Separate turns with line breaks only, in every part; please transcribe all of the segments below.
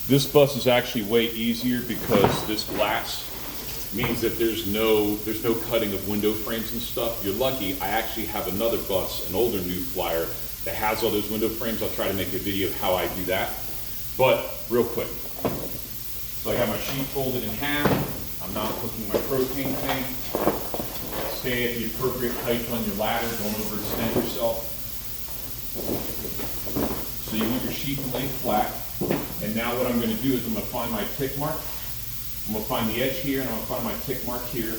This bus is actually way easier because this glass means that there's no cutting of window frames and stuff. You're lucky. I actually have another bus, an older new flyer, that has all those window frames. I'll try to make a video of how I do that. But real quick. So I got my sheet folded in half. I'm now hooking my propane tank. Stay at the appropriate height on your ladder. Don't overextend yourself. So you want your sheet to lay flat. And now what I'm going to do is I'm going to find my tick mark. I'm going to find the edge here, and I'm going to find my tick mark here.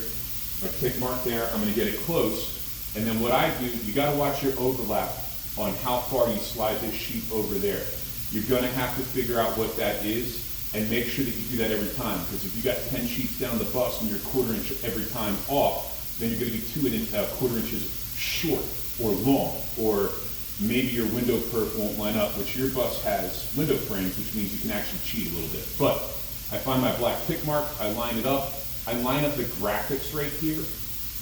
My tick mark there. I'm going to get it close. And then what I do, you got to watch your overlap on how far you slide this sheet over there. You're going to have to figure out what that is and make sure that you do that every time. Because if you got 10 sheets down the bus and you're 1/4 inch every time off, then you're going to be 2.25 inches short or long, or maybe your window perf won't line up, which your bus has window frames, which means you can actually cheat a little bit. But I find my black tick mark, I line it up, I line up the graphics right here.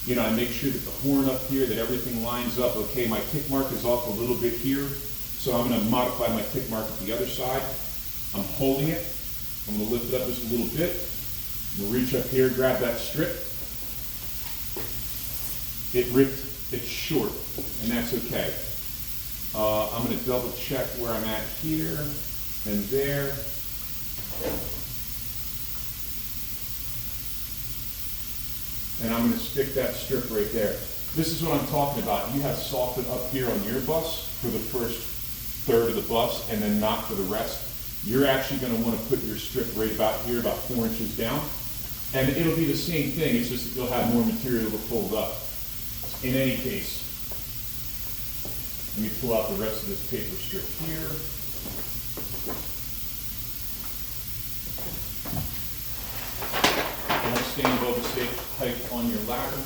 You know, I make sure that the horn up here, that everything lines up. Okay, my tick mark is off a little bit here, so I'm going to modify my tick mark at the other side. I'm holding it. I'm going to lift it up just a little bit. I'm going to reach up here, grab that strip. It ripped, it's short, and that's okay. I'm going to double check where I'm at here and there. And I'm going to stick that strip right there. This is what I'm talking about. You have soffit up here on your bus for the first third of the bus and then not for the rest. You're actually going to want to put your strip right about here, about 4 inches down. And it'll be the same thing, it's just that you'll have more material to fold up. In any case, let me pull out the rest of this paper strip here. Don't stand above the safe height on your ladder.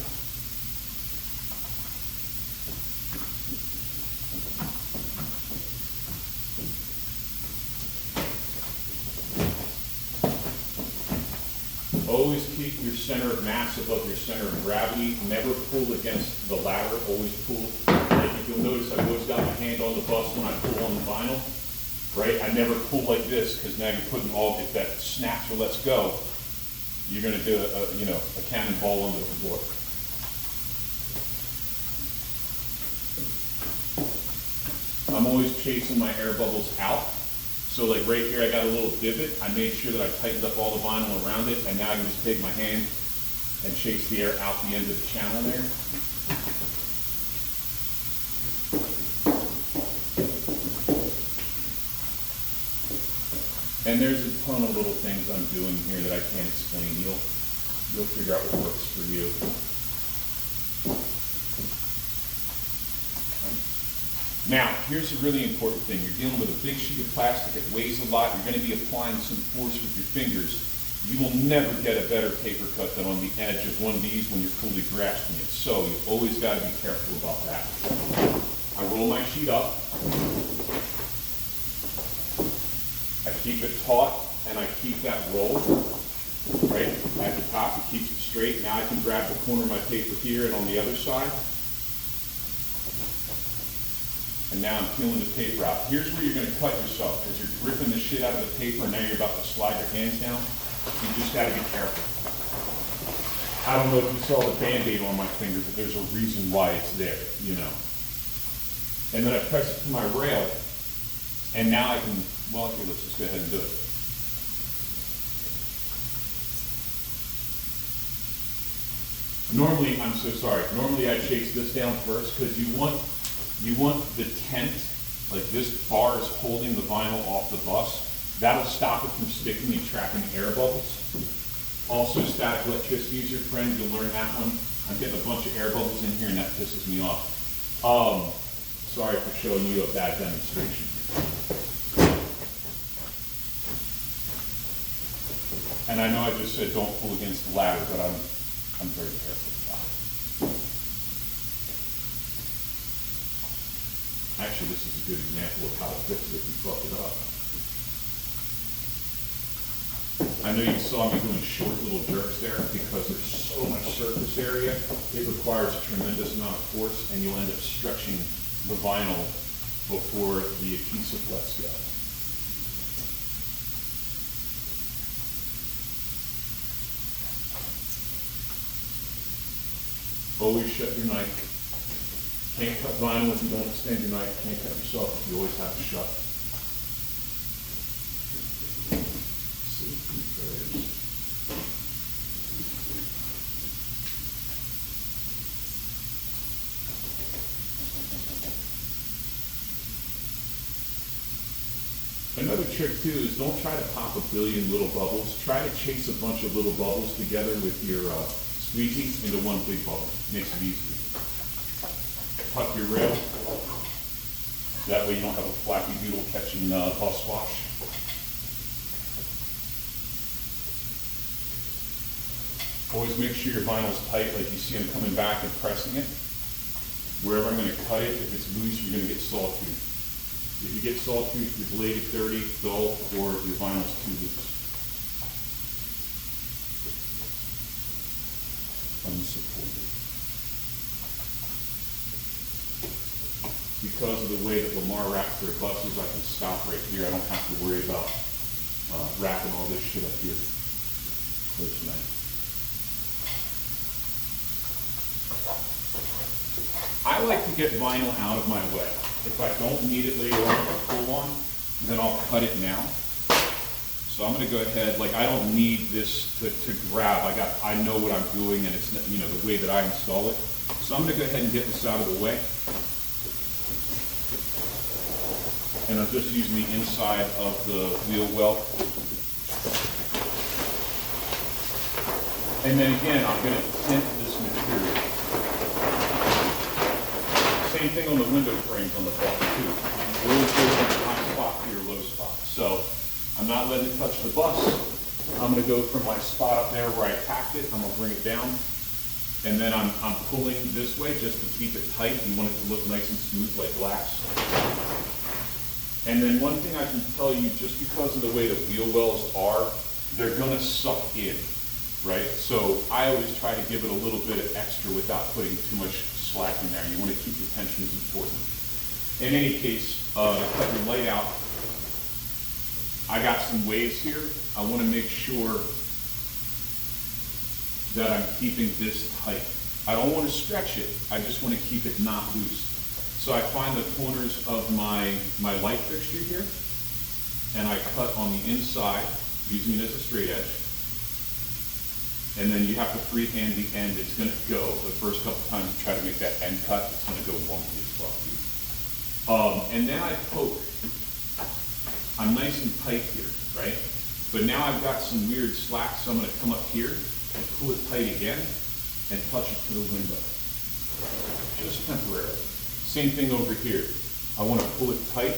Always keep your center of mass above your center of gravity. Never pull against the ladder, always pull. Like if you'll notice, I've always got my hand on the bus when I pull on the vinyl, right? I never pull like this because now you're putting all, if that snaps or lets go, you're gonna do a cannonball onto the floor. I'm always chasing my air bubbles out. So like right here, I got a little divot. I made sure that I tightened up all the vinyl around it, and now I can just take my hand and chase the air out the end of the channel there. And there's a ton of little things I'm doing here that I can't explain. You'll figure out what works for you. Now, here's a really important thing. You're dealing with a big sheet of plastic. It weighs a lot. You're going to be applying some force with your fingers. You will never get a better paper cut than on the edge of one of these when you're fully grasping it. So you always got to be careful about that. I roll my sheet up. I keep it taut, and I keep that roll right at the top. It keeps it straight. Now I can grab the corner of my paper here and on the other side. And now I'm peeling the paper out. Here's where you're going to cut yourself because you're ripping the shit out of the paper and now you're about to slide your hands down. You just got to be careful. I don't know if you saw the Band-Aid on my finger, but there's a reason why it's there, you know. And then I press it to my rail, and now I can, well, okay, let's just go ahead and do it. Normally, I'm so sorry, normally I chase this down first because you want the tent, like this bar is holding the vinyl off the bus. That'll stop it from sticking and trapping air bubbles. Also, static electricity is your friend. You'll learn that one. I'm getting a bunch of air bubbles in here and that pisses me off. Sorry for showing you a bad demonstration. And I know I just said don't pull against the ladder, but I'm very careful about it. Actually, this is a good example of how to fix it if you fuck it up. I know you saw me doing short little jerks there because there's so much surface area. It requires a tremendous amount of force, and you'll end up stretching the vinyl before the adhesive lets go. Always shut your knife. Can't cut vinyl if you don't extend your knife. Can't cut yourself if you always have to shut. Safety first. Another trick too is don't try to pop a billion little bubbles. Try to chase a bunch of little bubbles together with your squeegee into one big bubble. Makes it easier. Tuck your rail. That way you don't have a flappy doodle catching bus wash. Always make sure your vinyl's tight, like you see I'm coming back and pressing it. Wherever I'm going to cut it, if it's loose, you're going to get sawtooth. If you get sawtooth, your blade is dirty, dull, or your vinyl's too loose. Unsupported. Because of the way that Lamar wraps their buses, I can stop right here. I don't have to worry about wrapping all this shit up here. Close knife. I like to get vinyl out of my way. If I don't need it later on to pull on, then I'll cut it now. So I'm going to go ahead, like I don't need this to grab. I know what I'm doing, and it's the way that I install it. So I'm going to go ahead and get this out of the way. And I'm just using the inside of the wheel well. And then again, I'm going to tint this material. Same thing on the window frames on the bus too. Really go from your high spot to your low spot. So I'm not letting it touch the bus. I'm going to go from my spot up there where I tacked it. I'm going to bring it down. And then I'm pulling this way just to keep it tight. You want it to look nice and smooth like glass. And then one thing I can tell you, just because of the way the wheel wells are, they're going to suck in, right? So I always try to give it a little bit of extra without putting too much slack in there. You want to keep your tension is important. In any case, cut your light out. I got some waves here. I want to make sure that I'm keeping this tight. I don't want to stretch it. I just want to keep it not loose. So I find the corners of my light fixture here, and I cut on the inside using it as a straight edge. And then you have to freehand the end. It's going to go, the first couple times you try to make that end cut, it's going to go wonky as well. And then I poke. I'm nice and tight here, right? But now I've got some weird slack, so I'm going to come up here and pull it tight again and touch it to the window. Just temporarily. Same thing over here. I want to pull it tight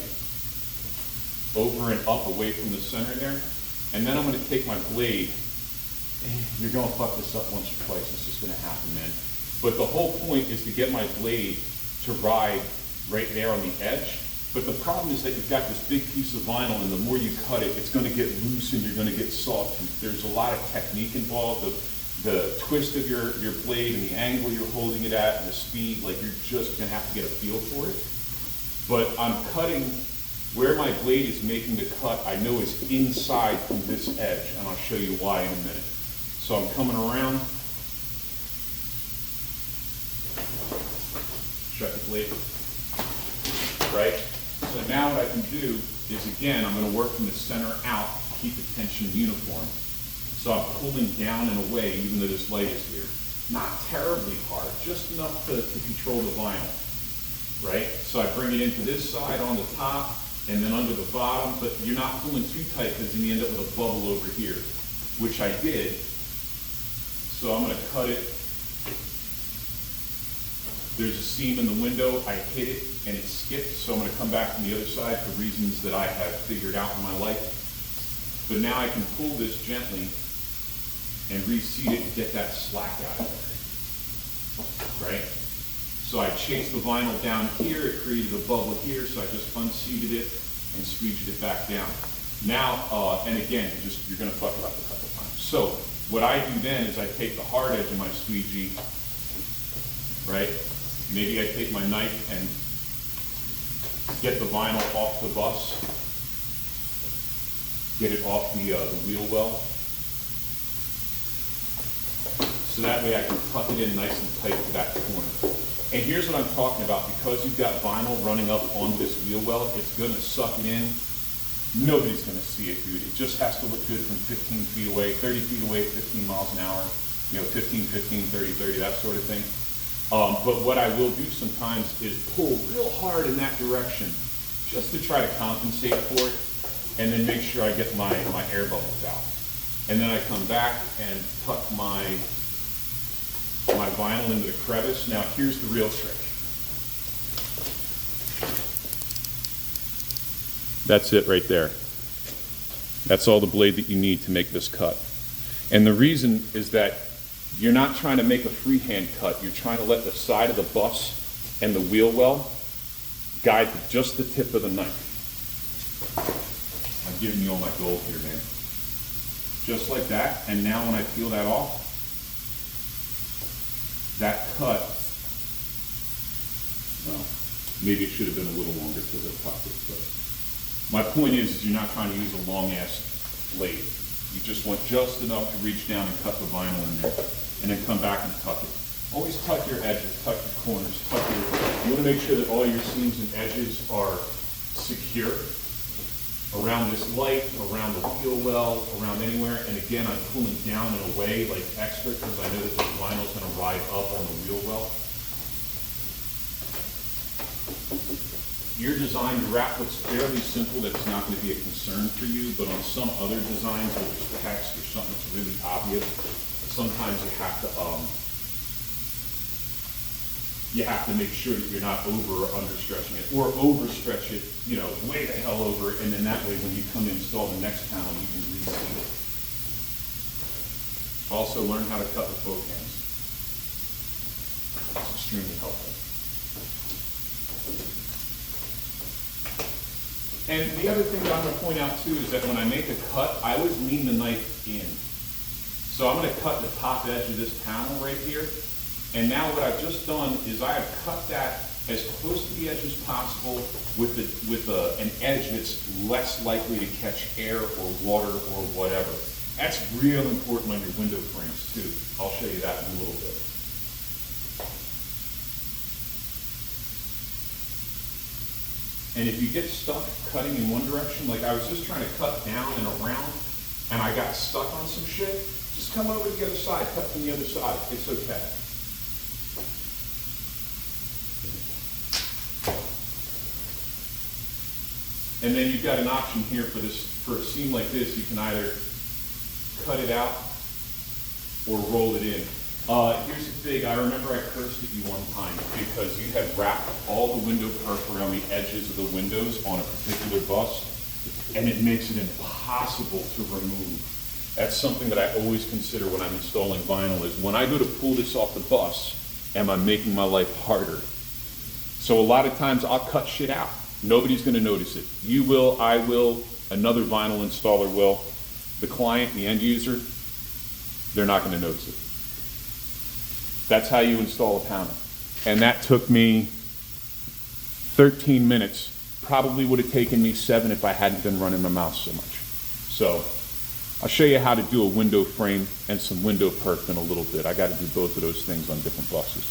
over and up away from the center there. And then I'm going to take my blade. You're going to fuck this up once or twice. It's just going to happen, man. But the whole point is to get my blade to ride right there on the edge. But the problem is that you've got this big piece of vinyl, and the more you cut it, it's going to get loose and you're going to get sawtooth. There's a lot of technique involved. The twist of your blade and the angle you're holding it at and the speed, like you're just going to have to get a feel for it. But I'm cutting where my blade is making the cut. I know it's inside from this edge, and I'll show you why in a minute. So I'm coming around, shut the blade, right? So now what I can do is, again, I'm going to work from the center out to keep the tension uniform. So I'm pulling down and away, even though this light is here. Not terribly hard, just enough to control the vinyl, right? So I bring it into this side on the top, and then under the bottom, but you're not pulling too tight because then you end up with a bubble over here, which I did. So I'm going to cut it. There's a seam in the window. I hit it and it skipped. So I'm going to come back from the other side for reasons that I have figured out in my life. But now I can pull this gently and reseat it and get that slack out of there. Right? So I chased the vinyl down here. It created a bubble here. So I just unseated it and squeeged it back down. Now, and again, you're going to fuck it up a couple times. So what I do then is I take the hard edge of my squeegee, right? Maybe I take my knife and get the vinyl off the bus, get it off the wheel well. So that way I can tuck it in nice and tight to that corner. And here's what I'm talking about. Because you've got vinyl running up on this wheel well, it's gonna suck it in. Nobody's gonna see it, dude. It just has to look good from 15 feet away, 30 feet away, 15 miles an hour, 15, 15, 30, 30, that sort of thing. But what I will do sometimes is pull real hard in that direction just to try to compensate for it, and then make sure I get my air bubbles out. And then I come back and tuck my vinyl into the crevice. Now here's the real trick. That's it right there. That's all the blade that you need to make this cut. And the reason is that you're not trying to make a freehand cut. You're trying to let the side of the bus and the wheel well guide just the tip of the knife. I'm giving you all my gold here, man. Just like that. And now when I peel that off, that cut, well, maybe it should have been a little longer because I tucked it, but my point is you're not trying to use a long ass blade. You just want just enough to reach down and cut the vinyl in there, and then come back and tuck it. Always tuck your edges, tuck your corners, you want to make sure that all your seams and edges are secure around this light, around the wheel well, around anywhere. And again, I'm pulling down and away like extra because I know that the vinyl is going to ride up on the wheel well. Your design, your wrap looks fairly simple. That's not going to be a concern for you, but on some other designs where there's text or something that's really obvious, sometimes you have to make sure that you're not over or under stretching it, or overstretch it, way the hell over, and then that way when you come to install the next panel, you can reseat it. Also, learn how to cut with both hands. It's extremely helpful. And the other thing that I'm going to point out too is that when I make a cut, I always lean the knife in. So I'm going to cut the top edge of this panel right here. And now what I've just done is I have cut that as close to the edge as possible with an edge that's less likely to catch air or water or whatever. That's real important on your window frames too. I'll show you that in a little bit. And if you get stuck cutting in one direction, like I was just trying to cut down and around and I got stuck on some shit, just come over to the other side, cut from the other side. It's okay. And then you've got an option here for a seam like this. You can either cut it out or roll it in. Here's the thing, I remember I cursed at you one time because you had wrapped all the window perf around the edges of the windows on a particular bus, and it makes it impossible to remove. That's something that I always consider when I'm installing vinyl is when I go to pull this off the bus, am I making my life harder? So a lot of times I'll cut shit out. Nobody's going to notice it. You will, I will, another vinyl installer will. The client, the end user, they're not going to notice it. That's how you install a panel. And that took me 13 minutes. Probably would have taken me 7 if I hadn't been running my mouth so much. So I'll show you how to do a window frame and some window perf in a little bit. I got to do both of those things on different buses.